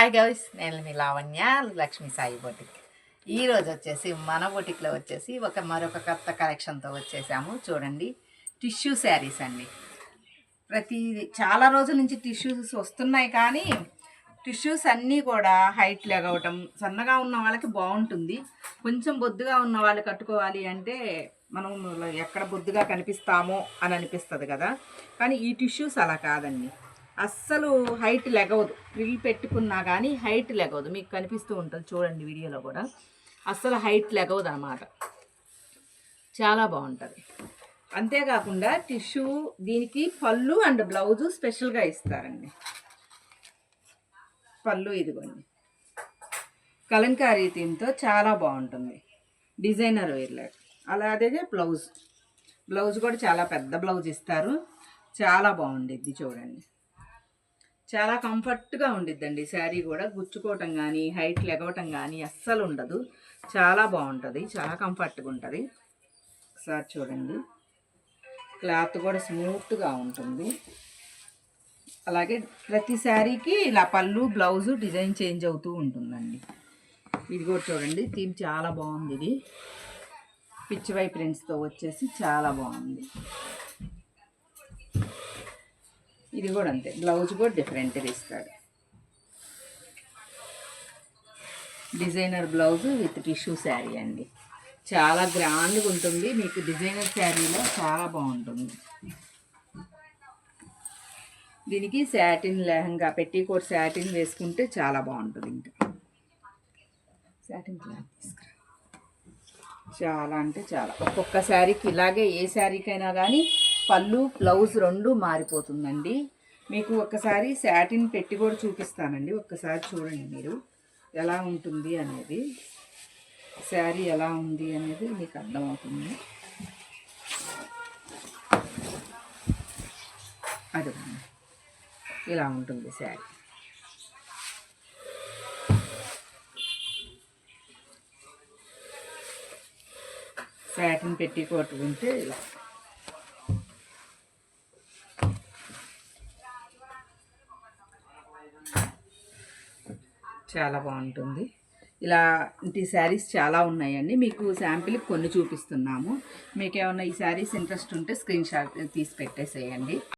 Hi guys, నేను మీ Lavanya Lakshmi Sai boutique. ఈరోజు వచ్చేసి మన బొటిక్లో వచ్చేసి మరొక కొత్త కలెక్షన్తో వచ్చేసాము. చూడండి, టిష్యూ శారీస్ అండి. చాలా రోజుల నుంచి టిష్యూస్ వస్తున్నాయి, కానీ టిష్యూస్ అన్నీ కూడా హైట్ లెగవటం, సన్నగా ఉన్న వాళ్ళకి బాగుంటుంది. కొంచెం బొద్దుగా ఉన్న వాళ్ళు కట్టుకోవాలి అంటే మనం ఎక్కడ బొద్దుగా కనిపిస్తామో అని అనిపిస్తుంది కదా. కానీ ఈ టిష్యూస్ అలా కాదండి, అస్సలు హైట్ లెగవదు. ఫ్రిల్ పెట్టుకున్నా కానీ హైట్ లెగవదు. మీకు కనిపిస్తూ ఉంటుంది చూడండి వీడియోలో కూడా. అస్సలు హైట్ లెగవదు అన్నమాట. చాలా బాగుంటుంది. అంతేకాకుండా టిష్యూ దీనికి పళ్ళు అండ్ బ్లౌజు స్పెషల్గా ఇస్తారండి. పళ్ళు ఇదిగోండి, కలంకారీ థీమ్తో చాలా బాగుంటుంది. డిజైనర్ వేర్లా. అలాగే బ్లౌజ్ కూడా చాలా పెద్ద బ్లౌజ్ ఇస్తారు. చాలా బాగుండిద్ది చూడండి. చాలా కంఫర్ట్గా ఉండిద్దండి శారీ కూడా. గుచ్చుకోవటం కానీ హైట్ లెగవటం కానీ అస్సలు ఉండదు. చాలా బాగుంటుంది, చాలా కంఫర్ట్గా ఉంటుంది. ఒకసారి చూడండి, క్లాత్ కూడా స్మూత్గా ఉంటుంది. అలాగే ప్రతి శారీకి ఇలా పళ్ళు బ్లౌజు డిజైన్ చేంజ్ అవుతూ ఉంటుందండి. ఇది కూడా చూడండి, థీమ్ చాలా బాగుంది. ఇది పిచ్చివై ప్రింట్స్తో వచ్చేసి చాలా బాగుంది. ఇది కూడా అంతే, బ్లౌజ్ కూడా డిఫరెంట్గా ఇస్తాడు. Designer blouse with tissue sari అండి. చాలా గ్రాండ్గా ఉంటుంది. మీకు డిజైనర్ శారీలో చాలా బాగుంటుంది. దీనికి శాటిన్ లెహంగా, పెట్టికోట్ శాటిన్ వేసుకుంటే చాలా బాగుంటుంది. ఇంకా శాటిన్ క్లాత్ తీసుకురా. చాలా అంటే చాలా. ఒక్కొక్క శారీకి ఇలాగే, ఏ శారీకైనా కానీ పళ్ళు బ్లౌజ్ రెండు మారిపోతుందండి. మీకు ఒక్కసారి శాటిన్ పెట్టి కూడా చూపిస్తానండి. ఒక్కసారి చూడండి మీరు ఎలా ఉంటుంది అనేది, శారీ ఎలా ఉంది అనేది మీకు అర్థమవుతుంది. అది ఇలా ఉంటుంది శారీ. శాటిన్ పెట్టికోట్ ఉంటే ఇలా. చాలా బాగుంటుంది. ఇలాంటి శారీస్ చాలా ఉన్నాయండి. మీకు శాంపిల్కి కొన్ని చూపిస్తున్నాము. మీకు ఏమన్నా ఈ శారీస్ ఇంట్రెస్ట్ ఉంటే స్క్రీన్ షాట్ తీసి పెట్టేసేయండి.